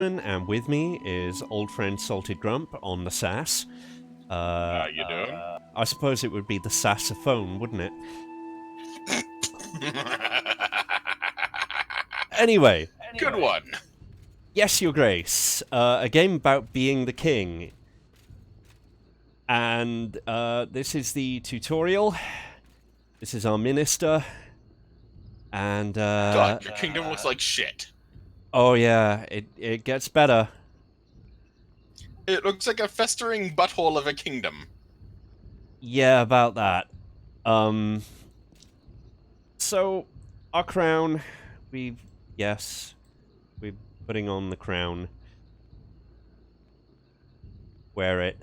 And with me is old friend Salted Grump on the sass. How you doing? I suppose it would be the saxophone, wouldn't it? Anyway. Good one. Yes, Your Grace. A game about being the king. And this is the tutorial. This is our minister. And God, your kingdom looks like shit. oh yeah, it gets better. It looks like a festering butthole of a kingdom. Yeah, about that. So our crown, we're putting on the crown. Wear it.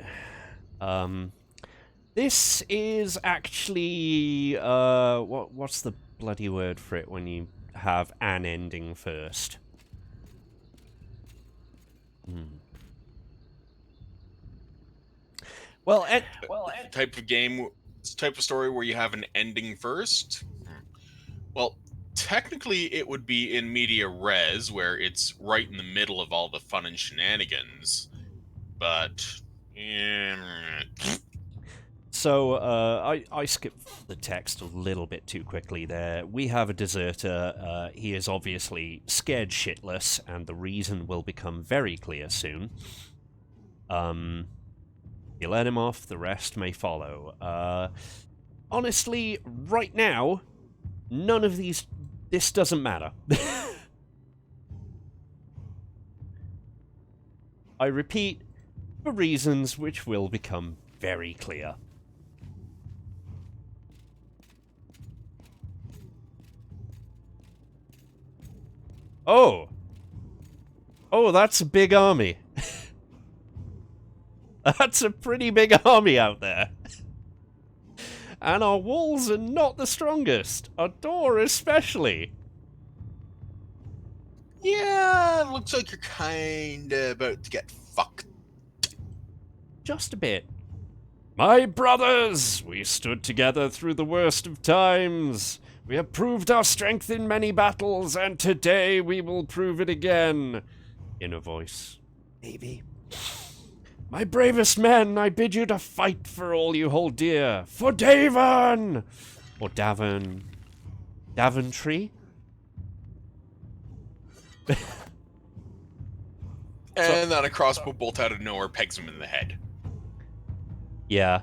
This is actually what's the bloody word for it when you have an ending first? Well, Type of game, type of story where you have an ending first. Well, technically it would be in media res, where it's right in the middle of all the fun and shenanigans. But so I skipped the text a little bit too quickly there. We have a deserter. He is obviously scared shitless, and the reason will become very clear soon. You let him off, the rest may follow. Honestly, right now, none of this doesn't matter. I repeat, for reasons which will become very clear. Oh! Oh, that's a big army. That's a pretty big army out there. And our walls are not the strongest. Our door especially. yeah, it looks like you're kinda about to get fucked. Just a bit. My brothers, we stood together through the worst of times. We have proved our strength in many battles, and today we will prove it again. Inner voice. Maybe. My bravest men, I bid you to fight for all you hold dear. For Davon! Or Davon. Daventry? And then a crossbow bolt out of nowhere pegs him in the head. Yeah.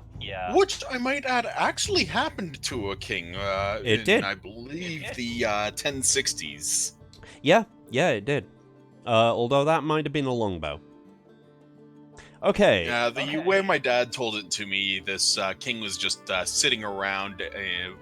Which, I might add, actually happened to a king. It did. I believe, the 1060s. Yeah, it did. Although that might have been a longbow. Okay. The way my dad told it to me, this king was just sitting around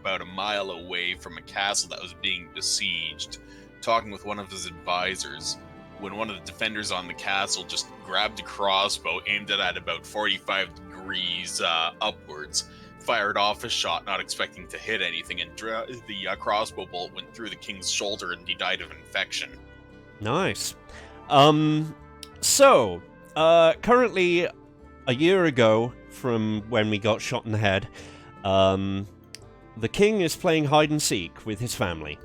about a mile away from a castle that was being besieged, talking with one of his advisors, when one of the defenders on the castle just grabbed a crossbow, aimed it at about 45 degrees upwards, fired off a shot, not expecting to hit anything, and the crossbow bolt went through the king's shoulder and he died of infection. Nice. So, currently, a year ago from when we got shot in the head, the king is playing hide and seek with his family.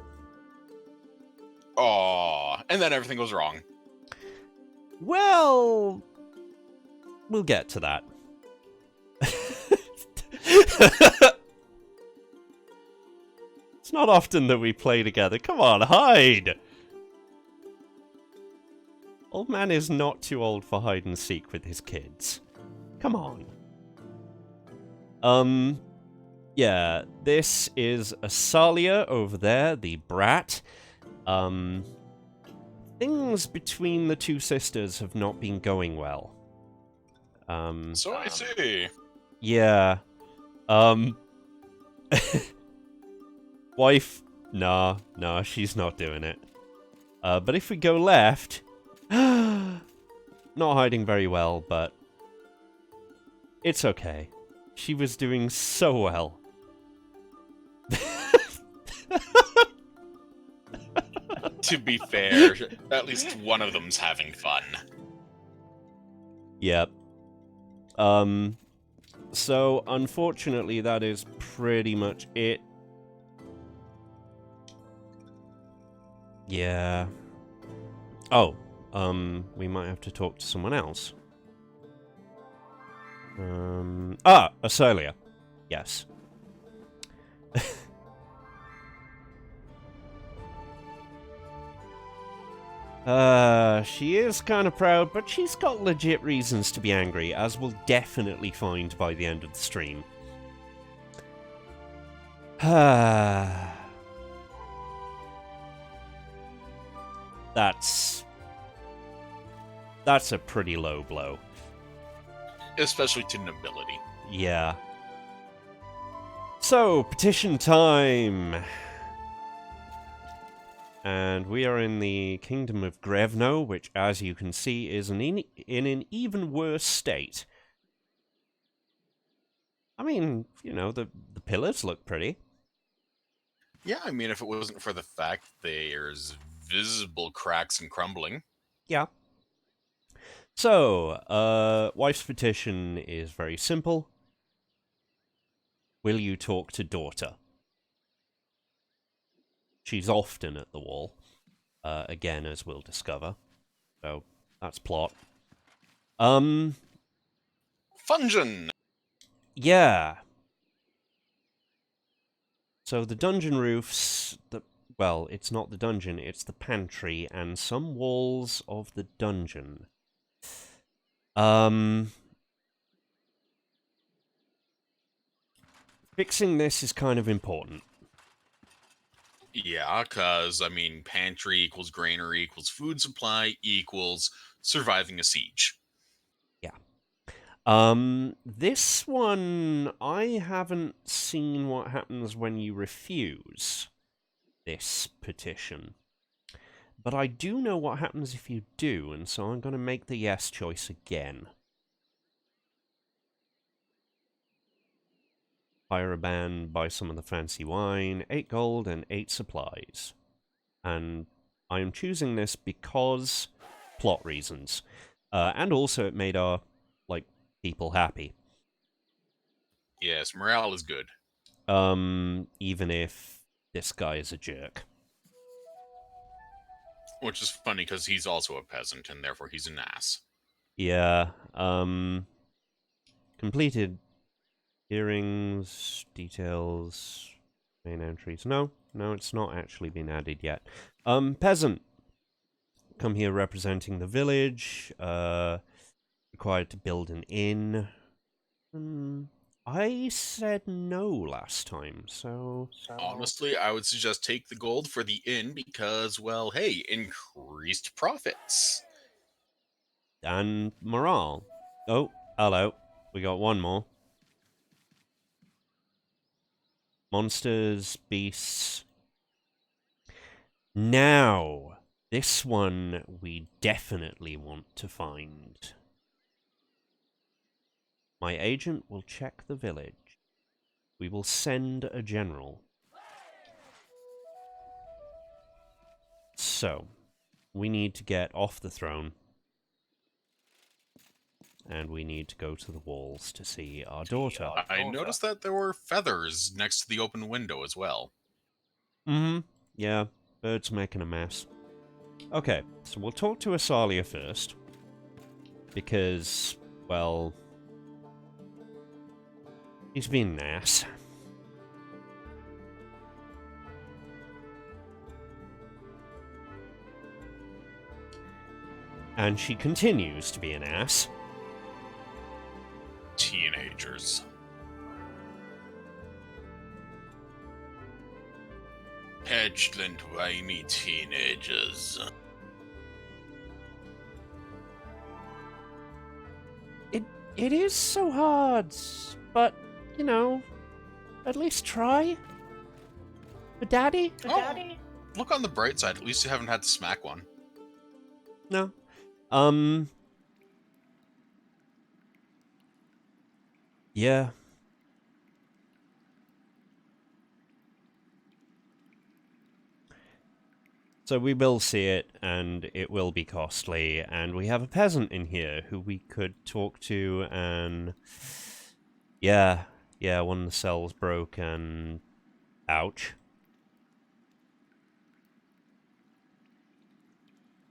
Aww, and then everything goes wrong. Well, we'll get to that. It's not often that we play together. Come on, hide! Old man is not too old for hide and seek with his kids. Come on. Yeah, this is a Celia over there, the brat. Things between the two sisters have not been going well. So I see. Yeah. Wife, nah, she's not doing it. But if we go left, not hiding very well, but it's okay. She was doing so well. To be fair, at least one of them's having fun. Yep. So, unfortunately, that is pretty much it. Yeah. Oh, we might have to talk to someone else. Celia. Yes. She is kind of proud, but she's got legit reasons to be angry, as we'll definitely find by the end of the stream. That's a pretty low blow. Especially to nobility. Yeah. So, petition time! And we are in the Kingdom of Grevno, which, as you can see, is in an even worse state. I mean, you know, the pillars look pretty. Yeah, I mean, if it wasn't for the fact there's visible cracks and crumbling. Yeah. So, wife's petition is very simple. Will you talk to daughter? She's often at the wall. Again, as we'll discover. So, that's plot. Fungin! Yeah. So the dungeon roofs, well, it's not the dungeon, it's the pantry, and some walls of the dungeon. Fixing this is kind of important. Yeah, because, I mean, pantry equals granary equals food supply equals surviving a siege. Yeah. This one, I haven't seen what happens when you refuse this petition. But I do know what happens if you do, and so I'm going to make the yes choice again. Hire a band, buy some of the fancy wine, 8 gold and 8 supplies. And I am choosing this because plot reasons. And also it made our, people happy. Yes, morale is good. Even if this guy is a jerk. Which is funny because he's also a peasant and therefore he's an ass. Yeah, completed hearings, details, main entries. No, it's not actually been added yet. Peasant. Come here representing the village. Required to build an inn. I said no last time, so... Honestly, I would suggest take the gold for the inn because, well, hey, increased profits. And morale. Oh, hello. We got one more. Monsters, beasts. Now, this one we definitely want to find. My agent will check the village. We will send a general. So, we need to get off the throne. And we need to go to the walls to see our daughter. I noticed that there were feathers next to the open window as well. Mm-hmm. Yeah, birds making a mess. Okay, so we'll talk to Celia first. Because, well... he's been an ass. And she continues to be an ass. Teenagers. Petulant, whiny teenagers. It is so hard, but, you know, at least try. For Daddy? Daddy? Look on the bright side, at least you haven't had to smack one. No. Yeah. So we will see it, and it will be costly, and we have a peasant in here who we could talk to, and... Yeah, one of the cells broke, and... Ouch.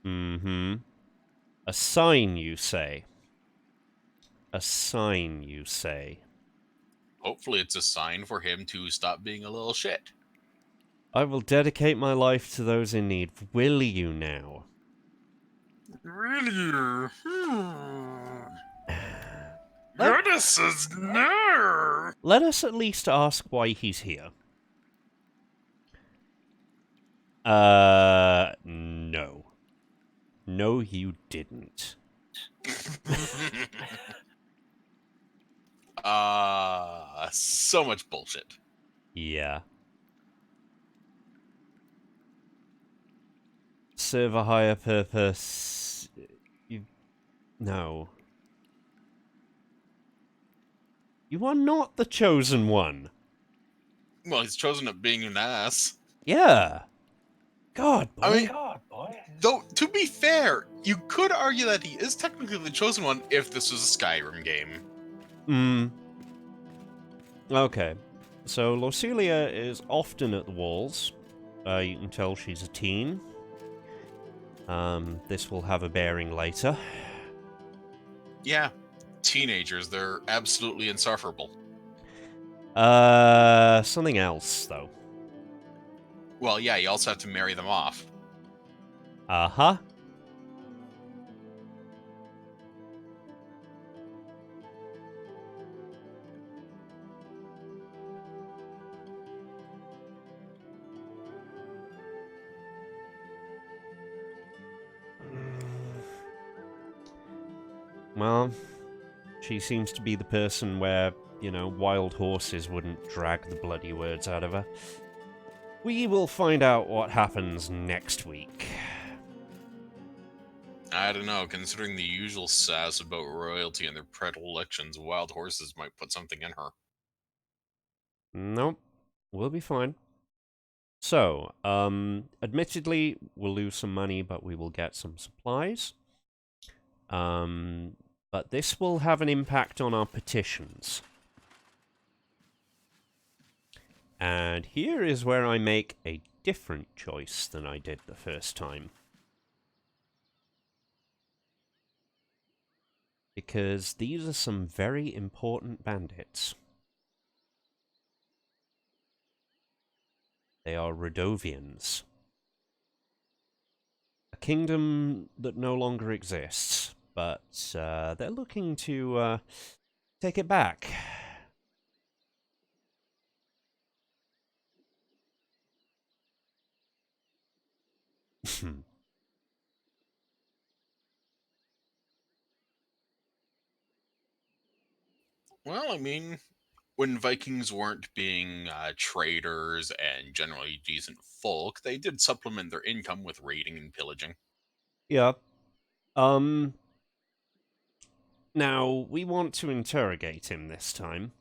Mm-hmm. A sign, you say? A sign, you say? Hopefully it's a sign for him to stop being a little shit. I will dedicate my life to those in need. Will you now? Really? Yoda says no! Let us at least ask why he's here. No. No, you didn't. So much bullshit. Yeah. Serve a higher purpose. No. You are not the chosen one. Well, he's chosen at being an ass. Yeah. God, boy. I mean, though, to be fair, you could argue that he is technically the chosen one if this was a Skyrim game. Okay. So, Celia is often at the walls. You can tell she's a teen. This will have a bearing later. Yeah, teenagers, they're absolutely insufferable. Something else, though. Well, yeah, you also have to marry them off. Uh-huh. Well, she seems to be the person where, you know, wild horses wouldn't drag the bloody words out of her. We will find out what happens next week. I don't know, considering the usual sass about royalty and their predilections, wild horses might put something in her. Nope. We'll be fine. So, admittedly, we'll lose some money, but we will get some supplies. But this will have an impact on our petitions. And here is where I make a different choice than I did the first time. Because these are some very important bandits. They are Rodovians. A kingdom that no longer exists, but they're looking to take it back. Well, I mean, when Vikings weren't being traders and generally decent folk, they did supplement their income with raiding and pillaging. Yeah. Now, we want to interrogate him this time.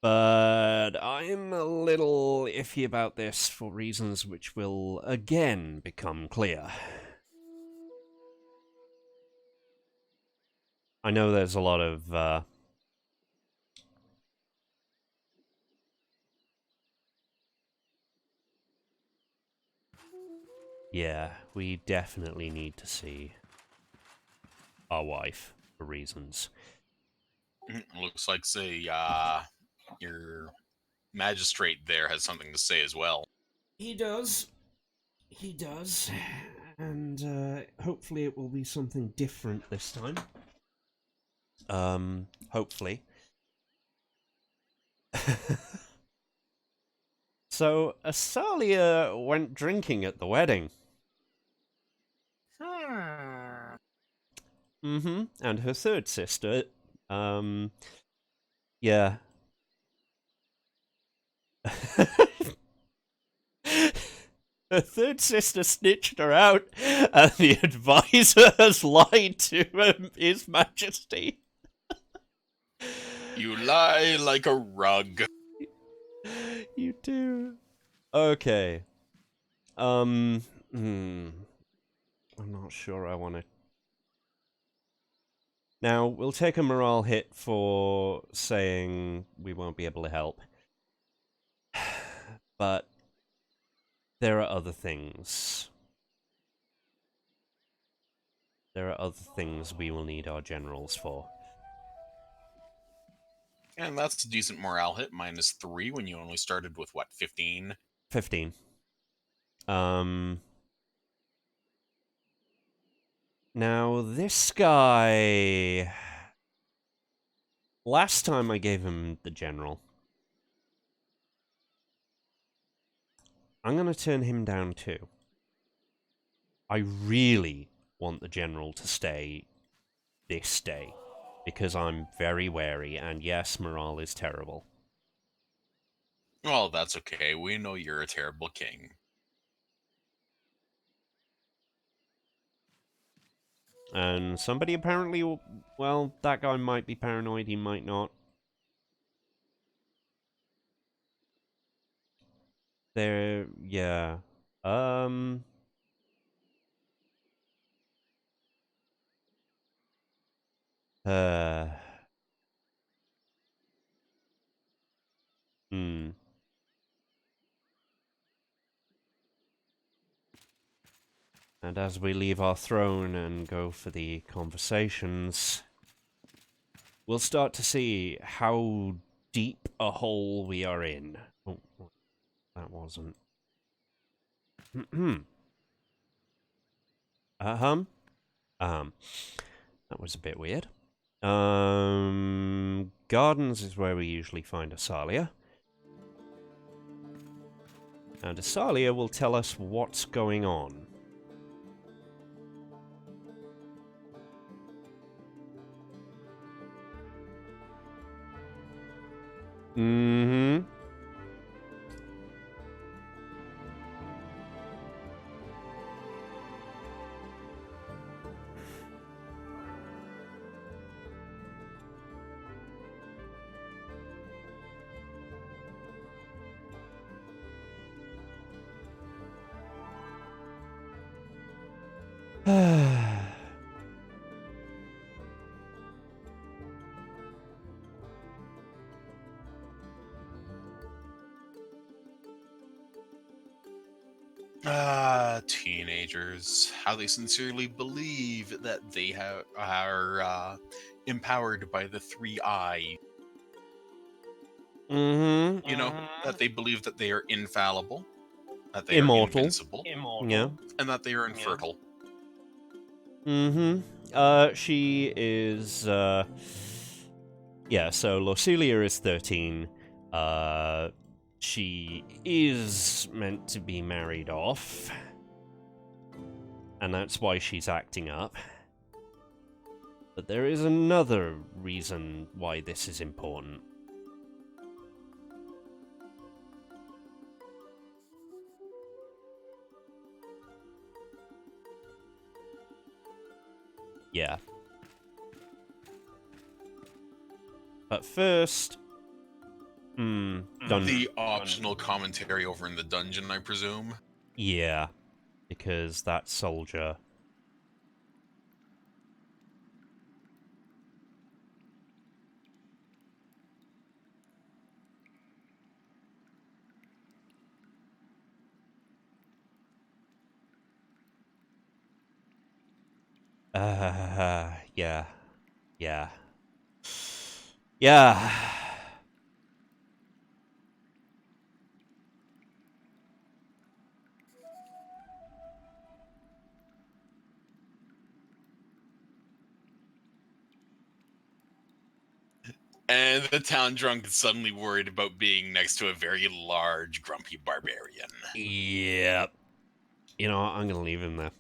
But I'm a little iffy about this for reasons which will again become clear. I know there's a lot of, yeah, we definitely need to see our wife for reasons. Looks like, your magistrate there has something to say as well. He does. He does. And hopefully it will be something different this time. Hopefully. So, Celia went drinking at the wedding. Mm-hmm. And her third sister, yeah. Her third sister snitched her out, and the advisor has lied to His Majesty. You lie like a rug. You do. Okay. I'm not sure I want to. Now, we'll take a morale hit for saying we won't be able to help. But there are other things. There are other things we will need our generals for. And that's a decent morale hit, -3 when you only started with, what, 15? 15. Now, this guy... Last time I gave him the general. I'm going to turn him down too. I really want the general to stay this day, because I'm very wary, and yes, morale is terrible. Well, that's okay. We know you're a terrible king. And somebody apparently, well, that guy might be paranoid, he might not. There, yeah. Hmm. And as we leave our throne and go for the conversations, we'll start to see how deep a hole we are in. Oh, that wasn't. That was a bit weird. Gardens is where we usually find Celia. And Celia will tell us what's going on. Mm-hmm. Teenagers. How they sincerely believe that they are empowered by the 3 I. Mm-hmm. You know, that they believe that they are infallible, that they are Immortal. invincible, Yeah. and that they are infertile. Mm-hmm. She is, yeah, so Celia is 13. She is meant to be married off. And that's why she's acting up. But there is another reason why this is important. Yeah. But first... The optional commentary over in the dungeon, I presume? Yeah. Because that soldier... yeah. Yeah. Yeah. And the town drunk is suddenly worried about being next to a very large, grumpy barbarian. Yep. You know what? I'm gonna leave him there.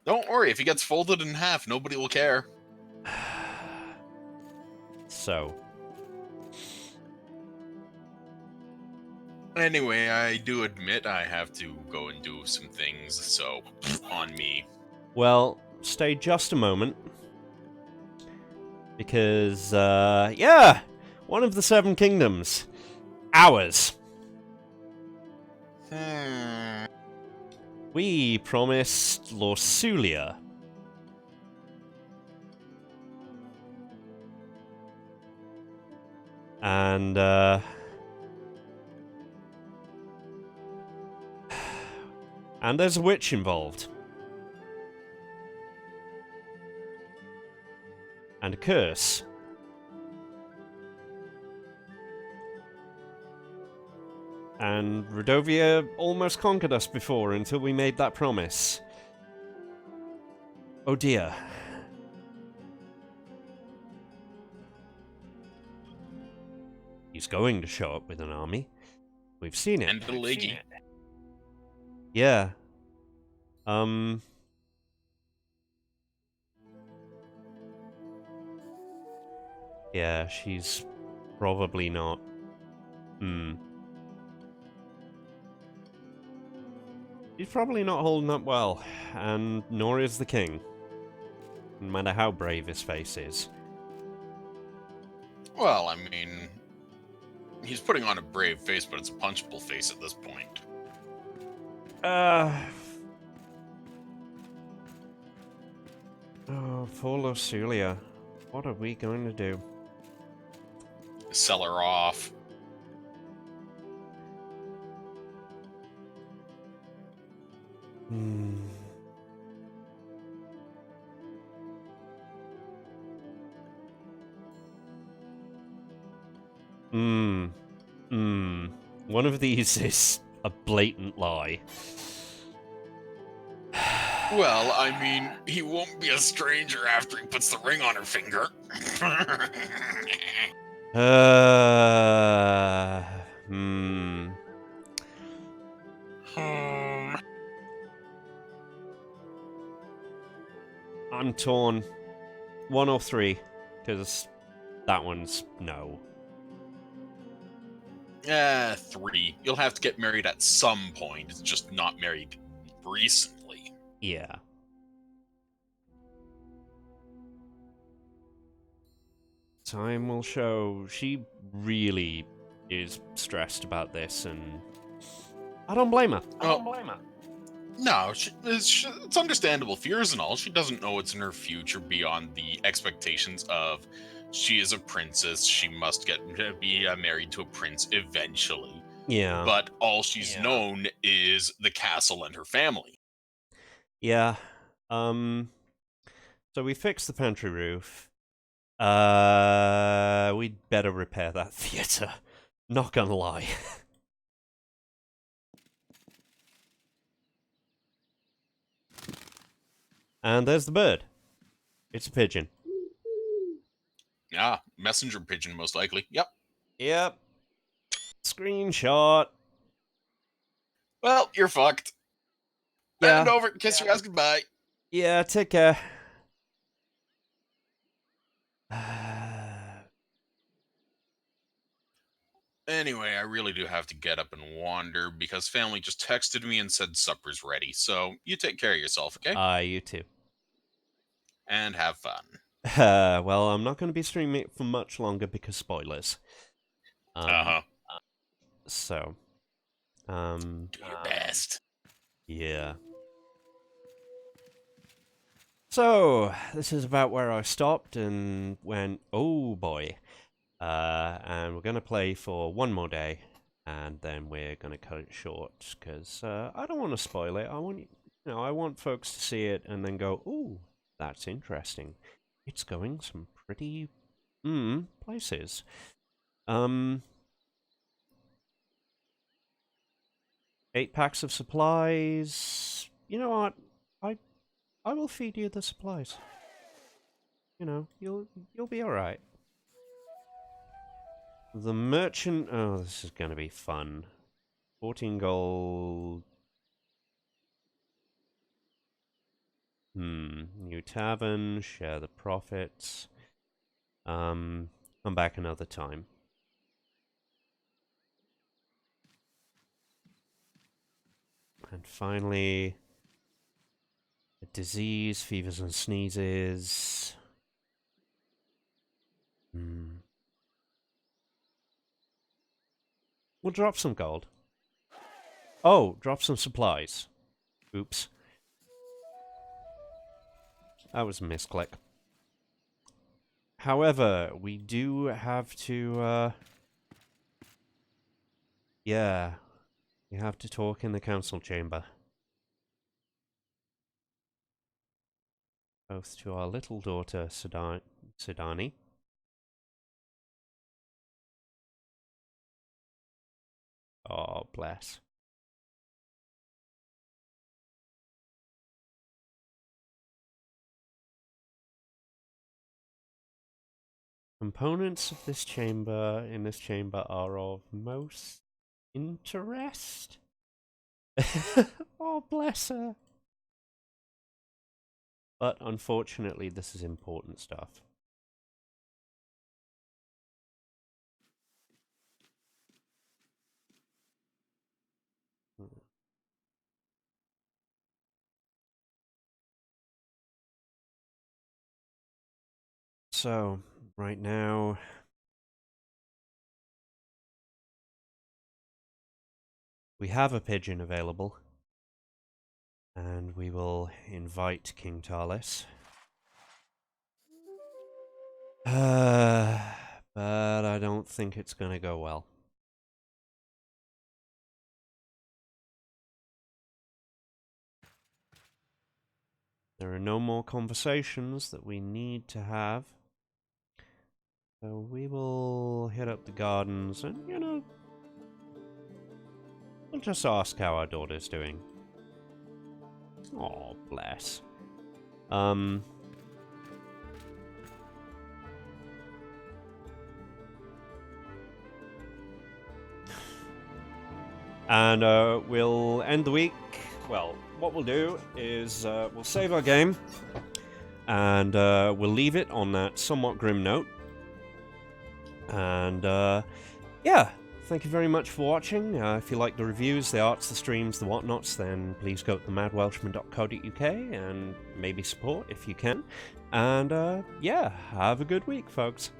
Don't worry, if he gets folded in half, nobody will care. So. Anyway, I do admit I have to go and do some things, so on me. Well, stay just a moment. Because, yeah! One of the 7 kingdoms. Ours. We promised Celia. And, and there's a witch involved. and a curse. And Rodovia almost conquered us before until we made that promise. Oh dear. He's going to show up with an army. We've seen it. And a leggy. Yeah. Yeah, she's probably not. She's probably not holding up well, and nor is the king. No matter how brave his face is. Well, I mean, he's putting on a brave face, but it's a punchable face at this point. Oh, poor Celia. What are we going to do? Sell her off. One of these is a blatant lie. Well, I mean, he won't be a stranger after he puts the ring on her finger. I'm torn. 1 or 3, because that one's no. 3. You'll have to get married at some point. It's just not married recently. Yeah. Time will show. She really is stressed about this, and I don't blame her. No, it's understandable. Fears and all. She doesn't know what's in her future beyond the expectations of she is a princess. She must be married to a prince eventually. Yeah. But all she's known is the castle and her family. Yeah. So we fixed the pantry roof. We'd better repair that theater. Not gonna lie. And there's the bird. It's a pigeon. Yeah, messenger pigeon most likely. Yep. Screenshot. Well, you're fucked. Yeah. Bend over, kiss your ass goodbye. Yeah, take care. Anyway, I really do have to get up and wander because family just texted me and said supper's ready. So you take care of yourself, okay? You too. And have fun. Well, I'm not going to be streaming it for much longer because spoilers. So, do your best. Yeah. So, this is about where I stopped and went, oh boy. And we're going to play for one more day, and then we're going to cut it short, because I don't want to spoil it. I want folks to see it and then go, ooh, that's interesting. It's going some pretty, places. 8 packs of supplies. You know what? I will feed you the supplies. You know, you'll be alright. The merchant... Oh, this is going to be fun. 14 gold. New tavern. Share the profits. Come back another time. And finally... a disease, fevers and sneezes. We'll drop some gold. Oh, drop some supplies. Oops. That was a misclick. However, we do have to, yeah. We have to talk in the council chamber. Both to our little daughter, Sidani. Oh, bless. Components of this chamber are of most interest. Oh, bless her. But unfortunately, this is important stuff. So, right now, we have a pigeon available, and we will invite King Talis. But I don't think it's gonna go well. There are no more conversations that we need to have. So we will hit up the gardens and, you know, we'll just ask how our daughter's doing. Oh, bless. And we'll end the week. Well, what we'll do is we'll save our game, and we'll leave it on that somewhat grim note. And yeah, thank you very much for watching. If you like the reviews, the arts, the streams, the whatnots, then please go to themadwelshman.co.uk and maybe support if you can. And yeah, have a good week, folks.